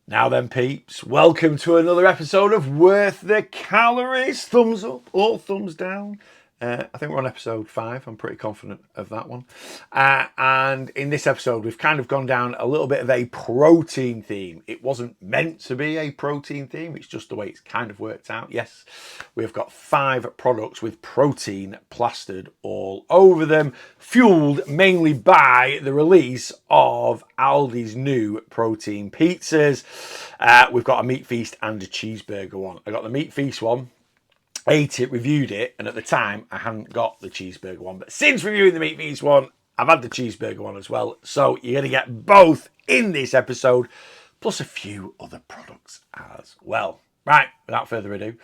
Now then, peeps, welcome to another episode of Worth the Calories. Thumbs up or thumbs down. I think we're on episode 5. I'm pretty confident of that one. And in this episode, we've kind of gone down a little bit of a protein theme. It wasn't meant to be a protein theme. It's just the way it's kind of worked out. Yes, we've got 5 products with protein plastered all over them, fueled mainly by the release of Aldi's new protein pizzas. We've got a meat feast and a cheeseburger one. I got the meat feast one, ate it, reviewed it, and at the time I hadn't got the cheeseburger one. But since reviewing the meat feast one, I've had the cheeseburger one as well. So you're going to get both in this episode, plus a few other products as well. Right, without further ado,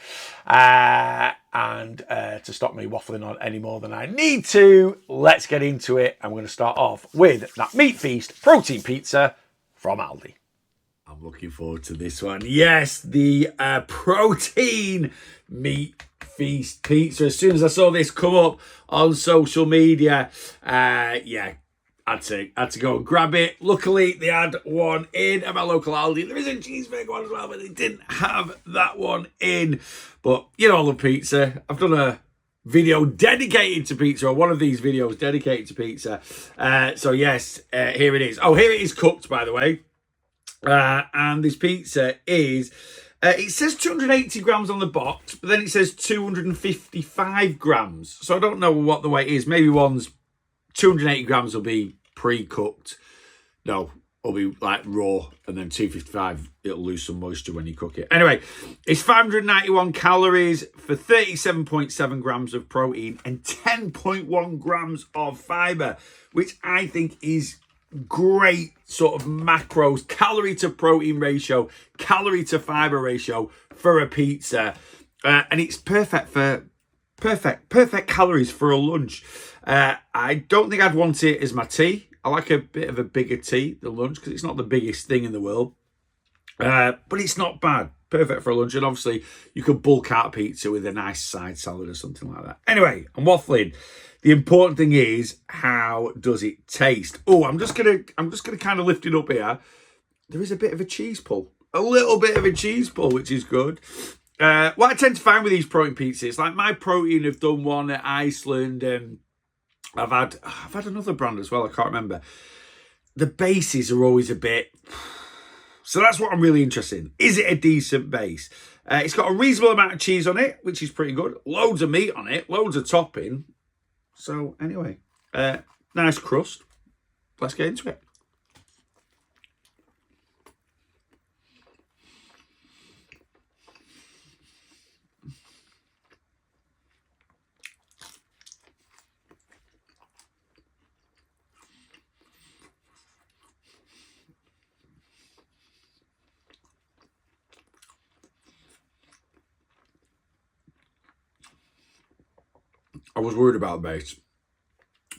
and to stop me waffling on any more than I need to, let's get into it. I'm going to start off with that meat feast protein pizza from Aldi. I'm looking forward to this one. Yes, the protein meat feast pizza. As soon as I saw this come up on social media, I had to go and grab it. Luckily, they had one in at my local Aldi. There is a cheeseburger one as well, but they didn't have that one in. But you know, I love pizza. I've done a video dedicated to pizza, or one of these videos dedicated to pizza. So yes, here it is. Oh, here it is cooked, by the way. And this pizza is, it says 280 grams on the box, but then it says 255 grams. So I don't know what the weight is. Maybe one's 280 grams will be pre-cooked. No, it'll be like raw, and then 255, it'll lose some moisture when you cook it. Anyway, it's 591 calories for 37.7 grams of protein and 10.1 grams of fiber, which I think is great sort of macros, calorie to protein ratio, calorie to fiber ratio for a pizza, and it's perfect calories for a lunch. I don't think I'd want it as my tea. I like a bit of a bigger tea than lunch because it's not the biggest thing in the world, but it's not bad. Perfect for a lunch, and obviously you could bulk out pizza with a nice side salad or something like that. Anyway, I'm waffling. The important thing is, how does it taste? Oh, I'm just gonna kind of lift it up here. There is a bit of a cheese pull, a little bit of a cheese pull, which is good. What I tend to find with these protein pizzas, like My Protein have done one at Iceland, and I've had another brand as well. I can't remember. The bases are always a bit. So that's what I'm really interested in. Is it a decent base? It's got a reasonable amount of cheese on it, which is pretty good. Loads of meat on it, loads of topping. So anyway, nice crust. Let's get into it. I was worried about the base,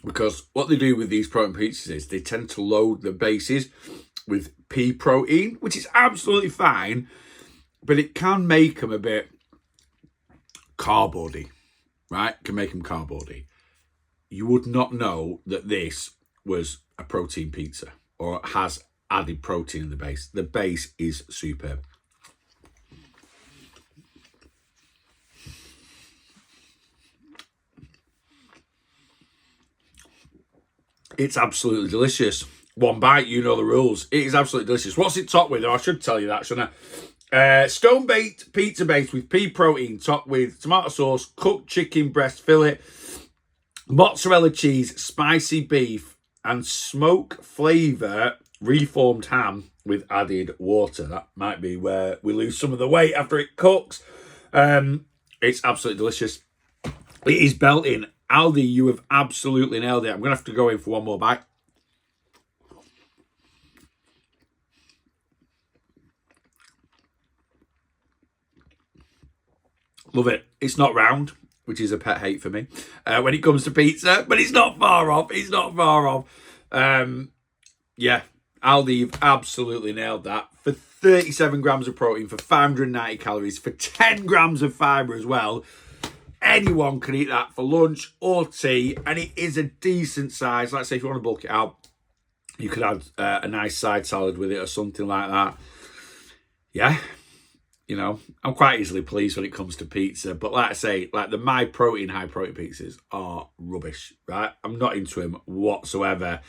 because what they do with these protein pizzas is they tend to load the bases with pea protein, which is absolutely fine, but it can make them a bit cardboardy, right? Can make them cardboardy. You would not know that this was a protein pizza or has added protein in the base. The base is superb. It's absolutely delicious. One bite, you know the rules. It is absolutely delicious. What's it topped with? Oh, I should tell you that, shouldn't I? Stone-baked pizza base with pea protein, topped with tomato sauce, cooked chicken breast fillet, mozzarella cheese, spicy beef, and smoke flavour reformed ham with added water. That might be where we lose some of the weight after it cooks. It's absolutely delicious. It is belting. Aldi, you have absolutely nailed it. I'm going to have to go in for one more bite. Love it. It's not round, which is a pet hate for me when it comes to pizza, but it's not far off. It's not far off. Yeah, Aldi, you've absolutely nailed that. For 37 grams of protein, for 590 calories, for 10 grams of fibre as well. Anyone can eat that for lunch or tea, and it is a decent size. Let's say if you want to bulk it out, you could add a nice side salad with it or something like that. yeah, you know, I'm quite easily pleased when it comes to pizza. But like I say, like the My Protein high protein pizzas are rubbish, right? I'm not into them whatsoever.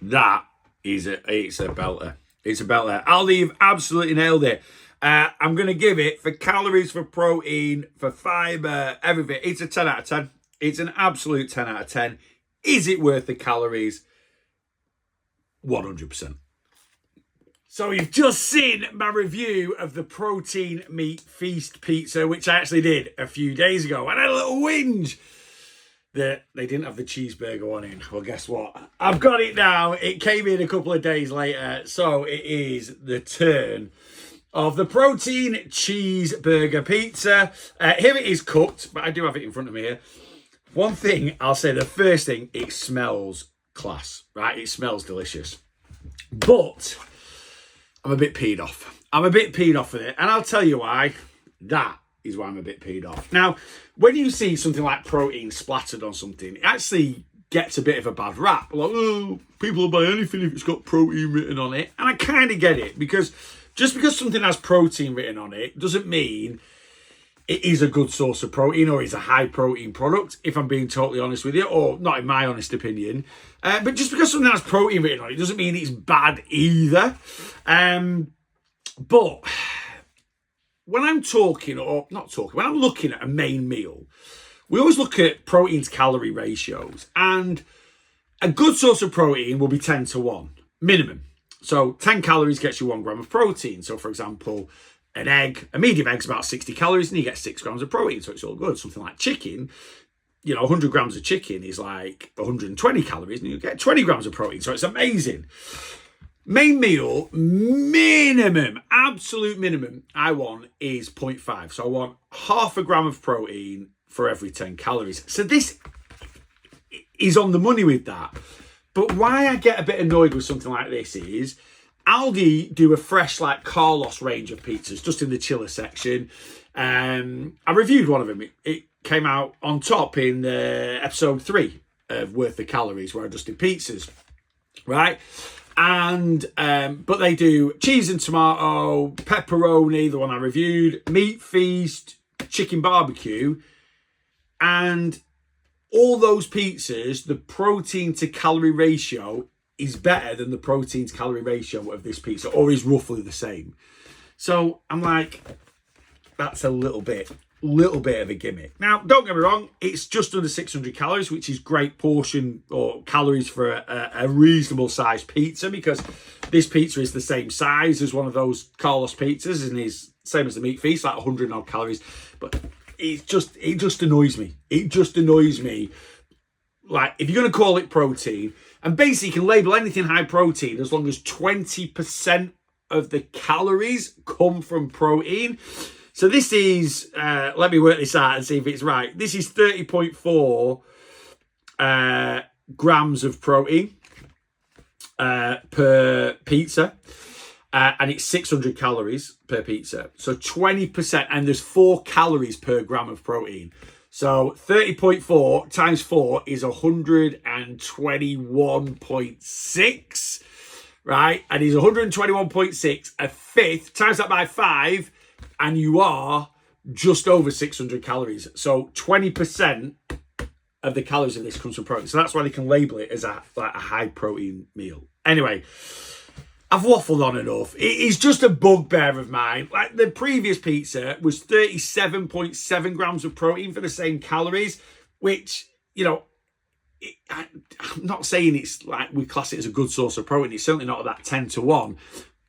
That is it's a belter. It's a belter. Aldi, you've absolutely nailed it. I'm going to give it for calories, for protein, for fibre, everything. It's a 10 out of 10. It's an absolute 10 out of 10. Is it worth the calories? 100%. So you've just seen my review of the Protein Meat Feast pizza, which I actually did a few days ago. And I had a little whinge that they didn't have the cheeseburger one in. Well, guess what? I've got it now. It came in a couple of days later. So it is the turn of the Protein Cheeseburger Pizza. Here it is cooked, but I do have it in front of me here. One thing I'll say, the first thing, it smells class, right? It smells delicious. But I'm a bit peed off. I'm a bit peed off with it. And I'll tell you why. That is why I'm a bit peed off. Now, when you see something like protein splattered on something, it actually gets a bit of a bad rap. Like, oh, people will buy anything if it's got protein written on it. And I kind of get it, because just because something has protein written on it doesn't mean it is a good source of protein or is a high protein product, if I'm being totally honest with you, or not in my honest opinion. But just because something has protein written on it doesn't mean it's bad either. But when I'm talking, or not talking, when I'm looking at a main meal, we always look at protein to calorie ratios. And a good source of protein will be 10 to 1, minimum. So 10 calories gets you 1 gram of protein. So for example, an egg, a medium egg's about 60 calories and you get 6 grams of protein. So it's all good. Something like chicken, you know, 100 grams of chicken is like 120 calories and you get 20 grams of protein. So it's amazing. Main meal, minimum, absolute minimum I want is 0.5. So I want half a gram of protein for every 10 calories. So this is on the money with that. But why I get a bit annoyed with something like this is Aldi do a fresh, like, Carlos range of pizzas just in the chiller section. I reviewed one of them. It came out on top in episode 3 of Worth the Calories, where I just did pizzas, right? And but they do cheese and tomato, pepperoni, the one I reviewed, meat feast, chicken barbecue, and all those pizzas, the protein to calorie ratio is better than the protein to calorie ratio of this pizza, or is roughly the same. So I'm like, that's a little bit of a gimmick. Now, don't get me wrong, it's just under 600 calories, which is great portion or calories for a reasonable sized pizza, because this pizza is the same size as one of those Carlos pizzas and is same as the meat feast, like 100 odd calories. But it just annoys me. It just annoys me. Like, if you're going to call it protein, and basically you can label anything high protein as long as 20% of the calories come from protein. So this is, let me work this out and see if it's right. This is 30.4 grams of protein per pizza. And it's 600 calories per pizza. So 20%, and there's 4 calories per gram of protein. So 30.4 times 4 is 121.6, right? And is 121.6, a fifth, times that by 5, and you are just over 600 calories. So 20% of the calories of this comes from protein. So that's why they can label it as a high protein meal. Anyway, I've waffled on enough. It is just a bugbear of mine. Like, the previous pizza was 37.7 grams of protein for the same calories, which, you know, I'm not saying it's like we class it as a good source of protein. It's certainly not that 10 to 1,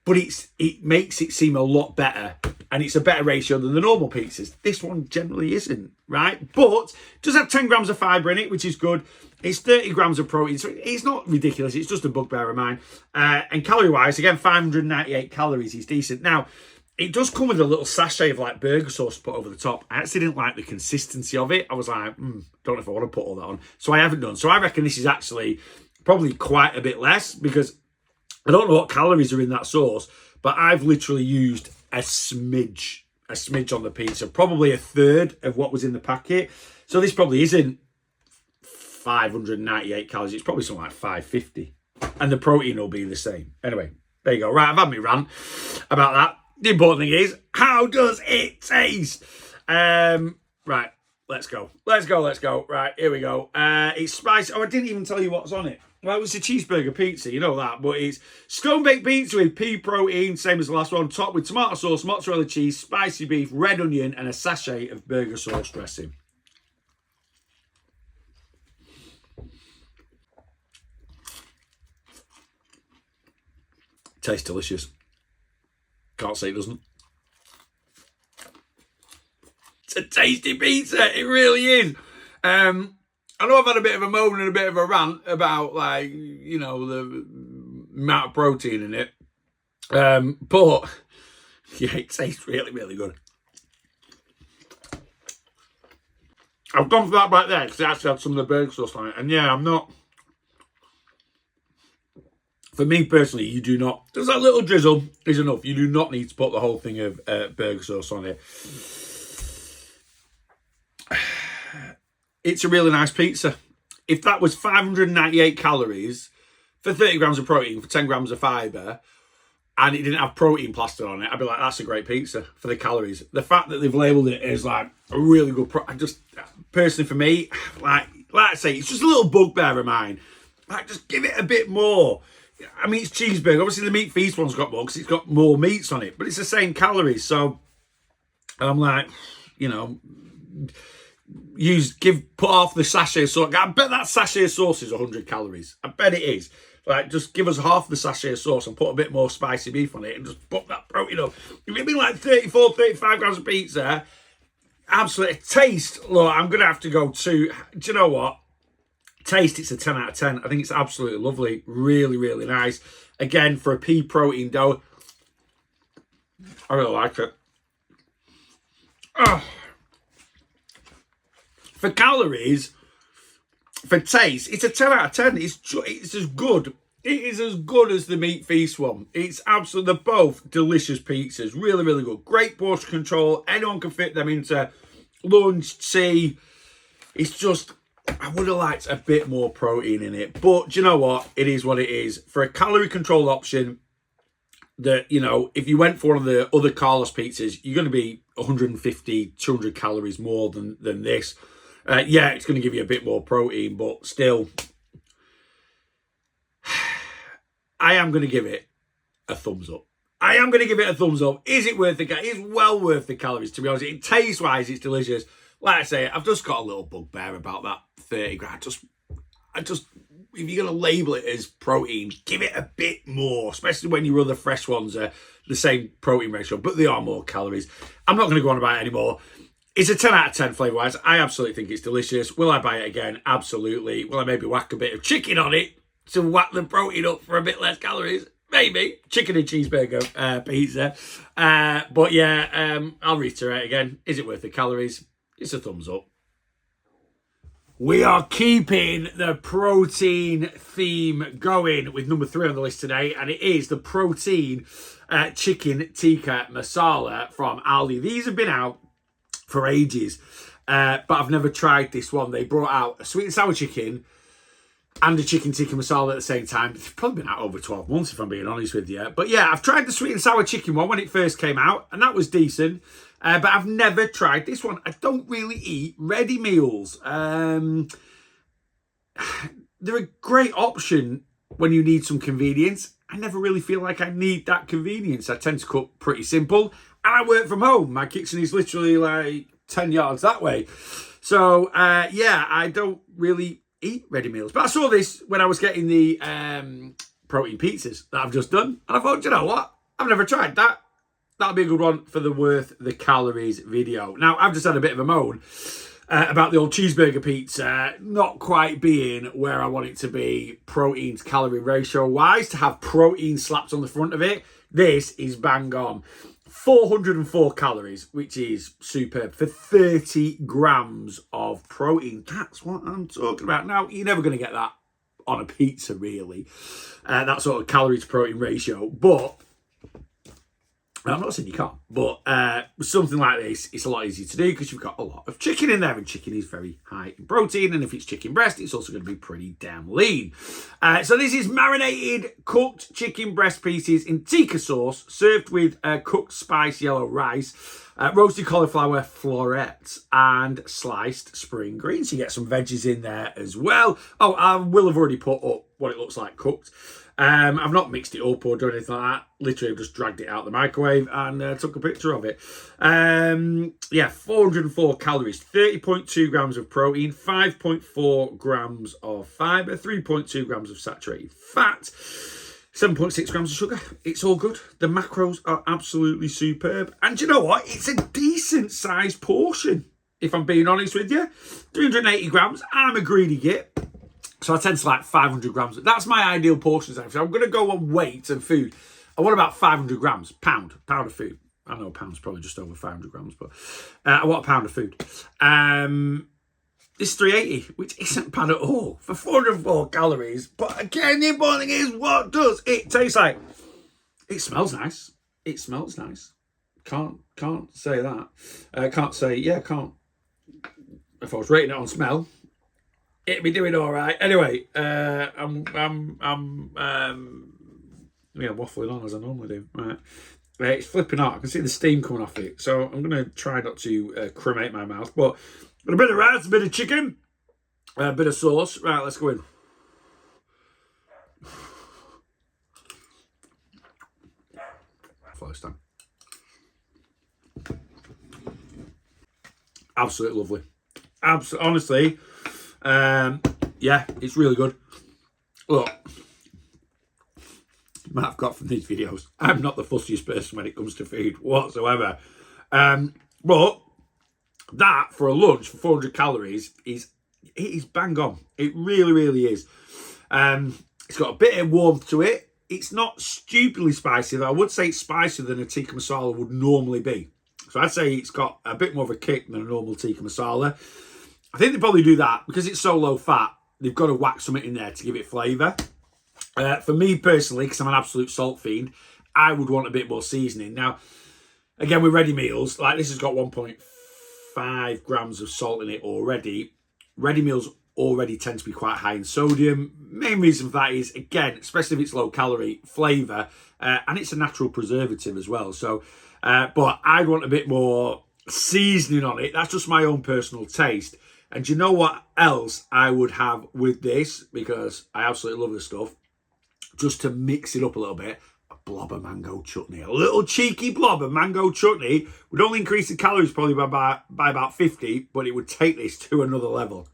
but it makes it seem a lot better, and it's a better ratio than the normal pizzas. This one generally isn't, right? But it does have 10 grams of fibre in it, which is good. It's 30 grams of protein, so it's not ridiculous. It's just a bugbear of mine. And calorie-wise, again, 598 calories is decent. Now, it does come with a little sachet of, like, burger sauce to put over the top. I actually didn't like the consistency of it. I was like, don't know if I want to put all that on. So I haven't done. So I reckon this is actually probably quite a bit less, because I don't know what calories are in that sauce, but I've literally used a smidge on the pizza, probably a third of what was in the packet. So this probably isn't 598 calories. It's probably something like 550, and the protein will be the same. Anyway, there you go. Right, I've had my rant about that. The important thing is, how does it taste? Right, let's go. Right, here we go. It's spicy. Oh, I didn't even tell you what's on it. Well, it was a cheeseburger pizza, you know that, but it's stone-baked pizza with pea protein, same as the last one, topped with tomato sauce, mozzarella cheese, spicy beef, red onion, and a sachet of burger sauce dressing. Tastes delicious. Can't say it doesn't. It's a tasty pizza. It really is. I know I've had a bit of a moan and a bit of a rant about, like, you know, the amount of protein in it. But, yeah, it tastes really, really good. I've gone for that right there because it actually had some of the burger sauce on it. And, yeah, I'm not... For me personally, you do not... Just that little drizzle is enough. You do not need to put the whole thing of burger sauce on it. It's a really nice pizza. If that was 598 calories for 30 grams of protein, for 10 grams of fibre, and it didn't have protein plastered on it, I'd be like, that's a great pizza for the calories. The fact that they've labelled it as like a really good... Personally for me, like I say, it's just a little bugbear of mine. Like, just give it a bit more. I mean, it's cheeseburger. Obviously, the meat feast one's got more because it's got more meats on it, but it's the same calories. So I'm like, you know, put half the sachet of sauce. I bet that sachet of sauce is 100 calories. I bet it is. Like, just give us half the sachet of sauce and put a bit more spicy beef on it and just put that protein up. If it'd been like 34, 35 grams of pizza, absolutely. Taste, look, I'm going to have to go to, do you know what? Taste, it's a 10 out of 10. I think it's absolutely lovely. Really, really nice. Again, for a pea protein dough, I really like it. Oh. For calories, for taste, it's a 10 out of 10. It's as good. It is as good as the meat feast one. It's absolutely, they're both delicious pizzas. Really, really good. Great portion control. Anyone can fit them into lunch, tea. It's just... I would have liked a bit more protein in it. But do you know what? It is what it is. For a calorie control option, that, you know, if you went for one of the other Carlos pizzas, you're going to be 150, 200 calories more than this. Yeah, it's going to give you a bit more protein, but still, I am going to give it a thumbs up. I am going to give it a thumbs up. Is it worth it? It's well worth the calories, to be honest. It taste-wise, it's delicious. Like I say, I've just got a little bugbear about that 30 grand. I just, if you're going to label it as protein, give it a bit more, especially when your other fresh ones are the same protein ratio, but they are more calories. I'm not going to go on about it anymore. It's a 10 out of 10 flavour-wise. I absolutely think it's delicious. Will I buy it again? Absolutely. Will I maybe whack a bit of chicken on it to whack the protein up for a bit less calories? Maybe. Chicken and cheeseburger pizza. But yeah, I'll reiterate again. Is it worth the calories? It's a thumbs up. We are keeping the protein theme going with number 3 on the list today, and it is the protein chicken tikka masala from Aldi. These have been out for ages, but I've never tried this one. They brought out a sweet and sour chicken and a chicken tikka masala at the same time. It's probably been out over 12 months, if I'm being honest with you. But yeah, I've tried the sweet and sour chicken one when it first came out, and that was decent. But I've never tried this one. I don't really eat ready meals. They're a great option when you need some convenience. I never really feel like I need that convenience. I tend to cook pretty simple, and I work from home. My kitchen is literally like 10 yards that way. So, yeah, I don't really eat ready meals. But I saw this when I was getting the protein pizzas that I've just done, and I thought, you know what? I've never tried that. That'll be a good one for the worth the calories video. Now, I've just had a bit of a moan about the old cheeseburger pizza not quite being where I want it to be protein to calorie ratio wise, to have protein slapped on the front of it. This is bang on. 404 calories, which is superb for 30 grams of protein. That's what I'm talking about. Now, you're never going to get that on a pizza, really. That sort of calorie to protein ratio. But I'm not saying you can't, but something like this, it's a lot easier to do because you've got a lot of chicken in there, and chicken is very high in protein, and if it's chicken breast, it's also going to be pretty damn lean. So this is marinated cooked chicken breast pieces in Tika sauce, served with cooked spice yellow rice, roasted cauliflower florets, and sliced spring greens. So you get some veggies in there as well. Oh, I will have already put up what it looks like cooked. I've not mixed it up or done anything like that. Literally just dragged it out of the microwave and took a picture of it. 404 calories, 30.2 grams of protein, 5.4 grams of fibre, 3.2 grams of saturated fat, 7.6 grams of sugar. It's all good. The macros are absolutely superb. And you know what? It's a decent sized portion, if I'm being honest with you. 380 grams. I'm a greedy git. So I tend to like 500 grams. That's my ideal portion size. So I'm going to go on weight and food. I want about 500 grams, pound of food. I know a pound's probably just over 500 grams, but I want a pound of food. This is 380, which isn't bad at all for 404 calories. But again, the important thing is, what does it taste like? It smells nice. It smells nice. Can't say that. Can't. If I was rating it on smell, it'd be doing all right. Anyway, I'm waffling on as I normally do. Right, it's flipping out. I can see the steam coming off it, so I'm gonna try not to cremate my mouth. But got a bit of rice, a bit of chicken, a bit of sauce. Right, let's go in. First time. Absolutely lovely. Absolutely, honestly. Yeah, it's really good. Look, you might have got from these videos, I'm not the fussiest person when it comes to food whatsoever. But that for a lunch for 400 calories is bang on. It really, really is. It's got a bit of warmth to it. It's not stupidly spicy, though. I would say it's spicier than a tikka masala would normally be. So I'd say it's got a bit more of a kick than a normal tikka masala. I think they probably do that because it's so low fat. They've got to whack something in there to give it flavour. For me personally, because I'm an absolute salt fiend, I would want a bit more seasoning. Now, again, with ready meals, like this has got 1.5 grams of salt in it already. Ready meals already tend to be quite high in sodium. Main reason for that is, again, especially if it's low calorie, flavour, and it's a natural preservative as well. So, but I'd want a bit more seasoning on it. That's just my own personal taste. And do you know what else I would have with this? Because I absolutely love this stuff. Just to mix it up a little bit, a blob of mango chutney. A little cheeky blob of mango chutney would only increase the calories probably by about 50, but it would take this to another level.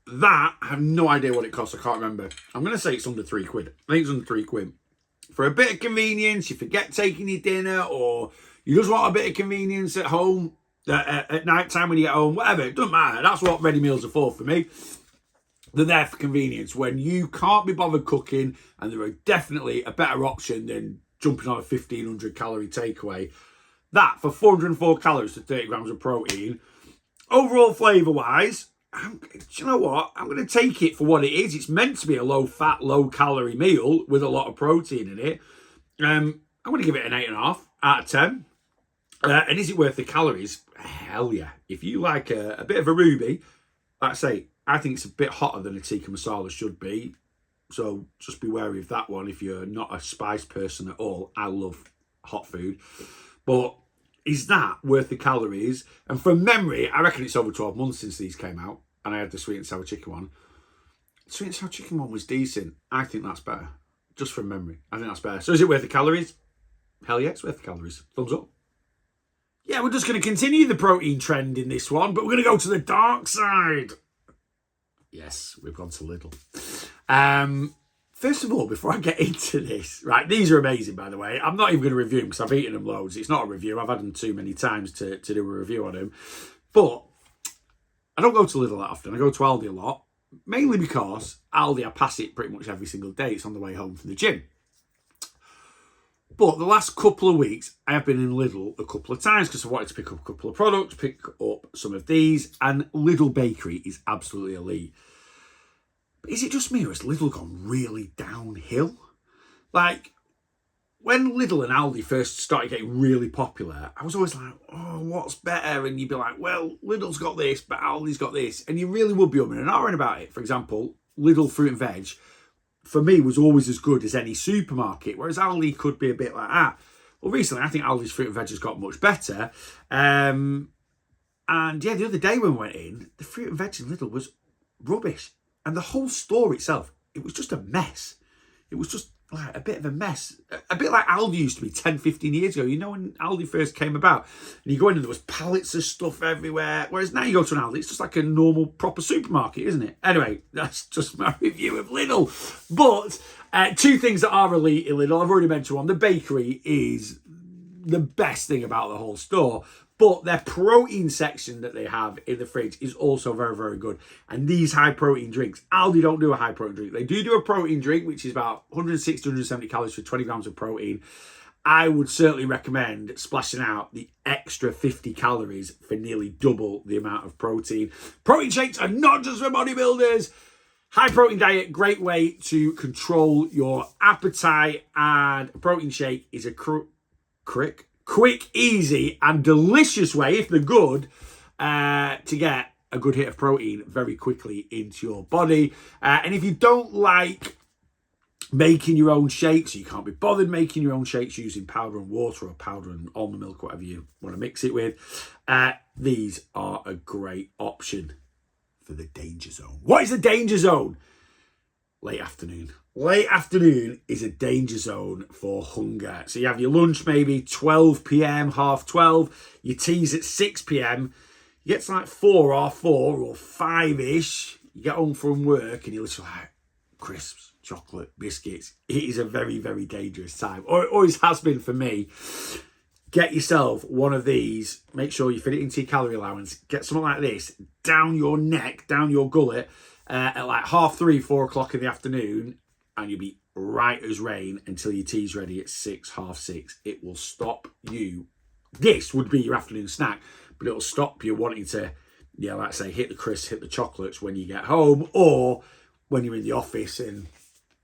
That, I have no idea what it costs. I can't remember. I'm going to say it's under £3. I think it's under £3. For a bit of convenience, you forget taking your dinner, or you just want a bit of convenience at home, at night time when you get home, whatever, it doesn't matter. That's what ready meals are for me. They're there for convenience when you can't be bothered cooking, and they're definitely a better option than jumping on a 1,500 calorie takeaway. That for 404 calories to 30 grams of protein. Overall flavour wise, do you know what? I'm going to take it for what it is. It's meant to be a low fat, low calorie meal with a lot of protein in it. I'm going to give it an 8.5 out of 10. And is it worth the calories? Hell yeah. If you like a bit of a ruby, like I say, I think it's a bit hotter than a tikka masala should be. So just be wary of that one if you're not a spice person at all. I love hot food. But is that worth the calories? And from memory, I reckon it's over 12 months since these came out. And I had the sweet and sour chicken one. The sweet and sour chicken one was decent. I think that's better. Just from memory. I think that's better. So is it worth the calories? Hell yeah, it's worth the calories. Thumbs up. Yeah, we're just going to continue the protein trend in this one, but we're going to go to the dark side. Yes, we've gone to Lidl. First of all, before I get into this, right, these are amazing, by the way. I'm not even going to review them because I've eaten them loads. It's not a review. I've had them too many times to do a review on them. But I don't go to Lidl that often. I go to Aldi a lot, mainly because Aldi, I pass it pretty much every single day. It's on the way home from the gym. But the last couple of weeks, I have been in Lidl a couple of times because I wanted to pick up a couple of products, pick up some of these, and Lidl Bakery is absolutely elite. But is it just me, or has Lidl gone really downhill? Like, when Lidl and Aldi first started getting really popular, I was always like, oh, what's better? And you'd be like, well, Lidl's got this, but Aldi's got this. And you really would be umming and ahhing about it. For example, Lidl fruit and veg, for me, was always as good as any supermarket, whereas Aldi could be a bit like that. Well, recently, I think Aldi's fruit and veg has got much better. And yeah, the other day when we went in, the fruit and veg in Lidl was rubbish. And the whole store itself, it was just a mess. It was just like a bit of a mess. A bit like Aldi used to be 10, 15 years ago. You know, when Aldi first came about, and you go in and there was pallets of stuff everywhere. Whereas now you go to an Aldi, it's just like a normal, proper supermarket, isn't it? Anyway, that's just my review of Lidl. But two things that are elite in Lidl. I've already mentioned one. The bakery is the best thing about the whole store. But their protein section that they have in the fridge is also very, very good. And these high protein drinks, Aldi don't do a high protein drink. They do a protein drink, which is about 160, 170 calories for 20 grams of protein. I would certainly recommend splashing out the extra 50 calories for nearly double the amount of protein. Protein shakes are not just for bodybuilders. High protein diet, great way to control your appetite. And a protein shake is a quick, easy, and delicious way, if they're good, to get a good hit of protein very quickly into your body. And if you don't like making your own shakes, you can't be bothered making your own shakes using powder and water or powder and almond milk, whatever you want to mix it with, these are a great option for the danger zone. What is the danger zone? Late afternoon. Late afternoon is a danger zone for hunger. So you have your lunch maybe 12 p.m, half 12. Your tea's at 6 p.m. You get to like 4 or 5-ish. You get home from work and you're literally like, crisps, chocolate, biscuits. It is a very, very dangerous time. Or it always has been for me. Get yourself one of these. Make sure you fit it into your calorie allowance. Get something like this down your neck, down your gullet, at like 3:30, 4 o'clock in the afternoon, and you'll be right as rain until your tea's ready at 6, half 6. It will stop you. This would be your afternoon snack, but it'll stop you wanting to, like I say, hit the crisps, hit the chocolates when you get home, or when you're in the office and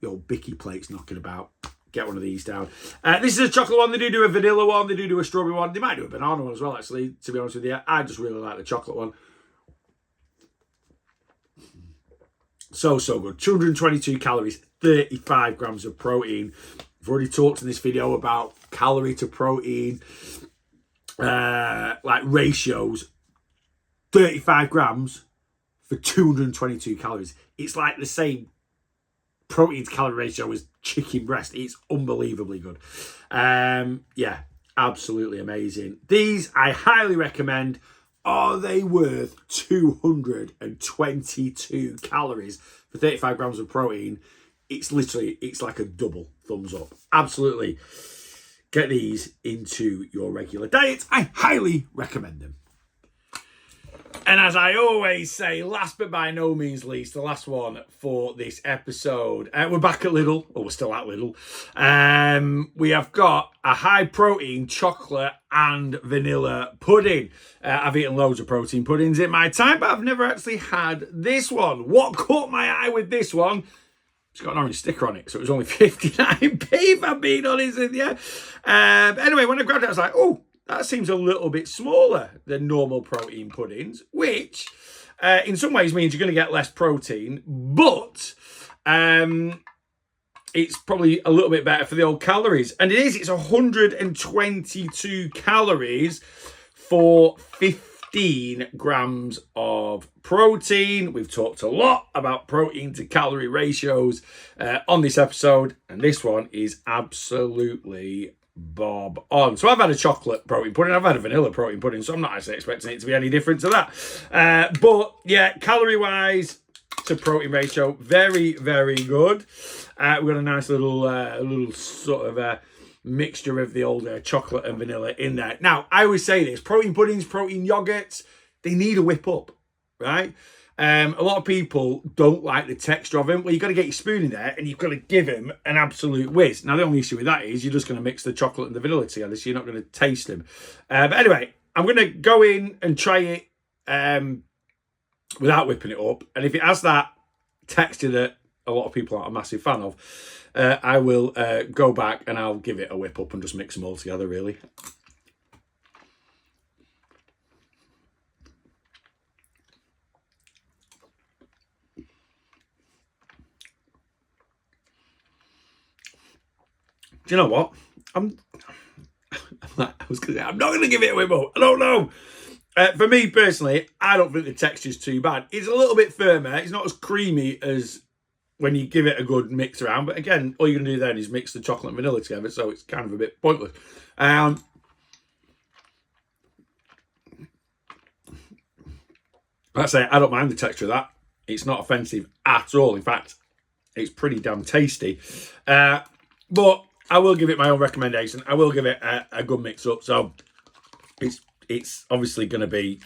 your Bicky plate's knocking about. Get one of these down. This is a chocolate one. They do a vanilla one. They do a strawberry one. They might do a banana one as well, actually, to be honest with you. I just really like the chocolate one. So good. 222 calories, 35 grams of protein. I've already talked in this video about calorie to protein, like ratios. 35 grams for 222 calories. It's like the same protein to calorie ratio as chicken breast. It's unbelievably good. Yeah, absolutely amazing. These I highly recommend. Are they worth 222 calories for 35 grams of protein? It's like a double thumbs up. Absolutely. Get these into your regular diet. I highly recommend them. And as I always say, last but by no means least, the last one for this episode. We're back at Lidl. Well, we're still at Lidl. We have got a high-protein chocolate and vanilla pudding. I've eaten loads of protein puddings in my time, but I've never actually had this one. What caught my eye with this one? It's got an orange sticker on it, so it was only 59p, if I'm being honest with you. Anyway, when I grabbed it, I was like, oh, that seems a little bit smaller than normal protein puddings, which in some ways means you're going to get less protein, but it's probably a little bit better for the old calories. And it's 122 calories for 15 grams of protein. We've talked a lot about protein to calorie ratios on this episode, and this one is absolutely bob on. So I've had a chocolate protein pudding, I've had a vanilla protein pudding, so I'm not actually expecting it to be any different to that. But yeah, calorie wise to protein ratio, very, very good. We've got a nice little sort of mixture of the old chocolate and vanilla in there. Now, I always say this, protein puddings, protein yogurts, they need a whip up, right? A lot of people don't like the texture of them. Well, you've got to get your spoon in there and you've got to give them an absolute whiz. Now, the only issue with that is you're just going to mix the chocolate and the vanilla together, so you're not going to taste them. But anyway, I'm going to go in and try it without whipping it up. And if it has that texture that a lot of people aren't a massive fan of, I will go back and I'll give it a whip up and just mix them all together, really. Do you know what? I'm not going to give it a whip up. I don't know. For me personally, I don't think the texture's too bad. It's a little bit firmer. It's not as creamy as when you give it a good mix around. But again, all you're going to do then is mix the chocolate and vanilla together, so it's kind of a bit pointless. I say I don't mind the texture of that. It's not offensive at all. In fact, it's pretty damn tasty. But I will give it my own recommendation. I will give it a good mix-up. So it's obviously going to be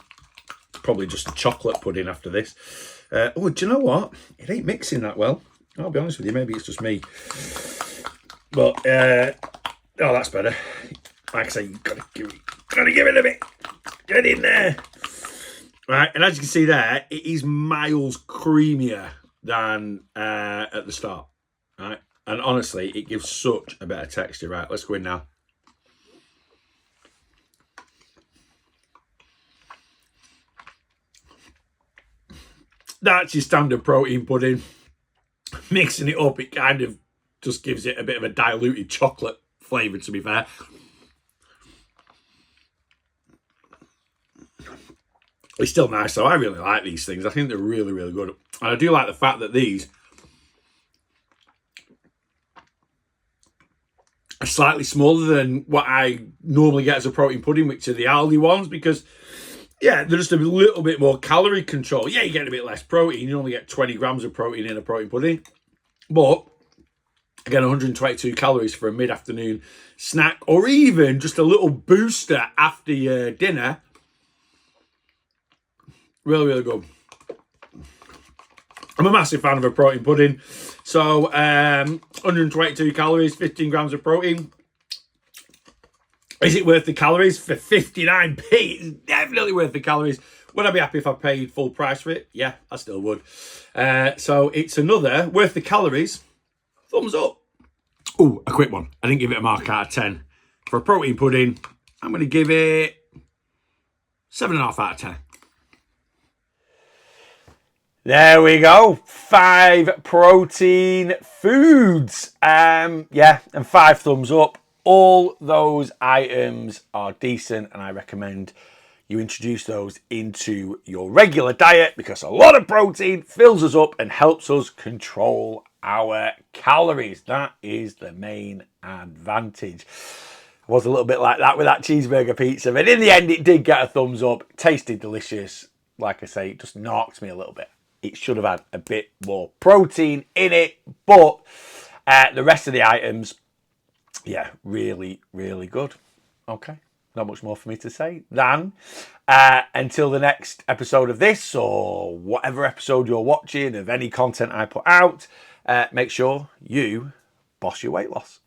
probably just a chocolate pudding after this. Oh, do you know what? It ain't mixing that well. I'll be honest with you. Maybe it's just me. But, oh, that's better. Like I say, you've got to give it a bit. Get in there. Right, and as you can see there, it is miles creamier than at the start. Right, and honestly, it gives such a better texture. Right, let's go in now. That's your standard protein pudding. Mixing it up, it kind of just gives it a bit of a diluted chocolate flavour, to be fair. It's still nice, though. I really like these things. I think they're really, really good. And I do like the fact that these are slightly smaller than what I normally get as a protein pudding, which are the Aldi ones, because yeah, they're just a little bit more calorie control. Yeah, you get a bit less protein. You only get 20 grams of protein in a protein pudding. But, again, 122 calories for a mid-afternoon snack, or even just a little booster after your dinner. Really, really good. I'm a massive fan of a protein pudding. So, 122 calories, 15 grams of protein. Is it worth the calories? For 59p, it's definitely worth the calories. Would I be happy if I paid full price for it? Yeah, I still would. So it's another worth the calories. Thumbs up. Oh, a quick one. I didn't give it a mark out of 10. For a protein pudding, I'm going to give it 7.5 out of 10. There we go. 5 protein foods. Yeah, and 5 thumbs up. All those items are decent, and I recommend you introduce those into your regular diet, because a lot of protein fills us up and helps us control our calories. That is the main advantage. I was a little bit like that with that cheeseburger pizza, but in the end it did get a thumbs up. Tasted delicious. Like I say, it just knocked me a little bit. It should have had a bit more protein in it, but the rest of the items, yeah, really, really good. Okay, not much more for me to say than until the next episode of this, or whatever episode you're watching of any content I put out, make sure you boss your weight loss.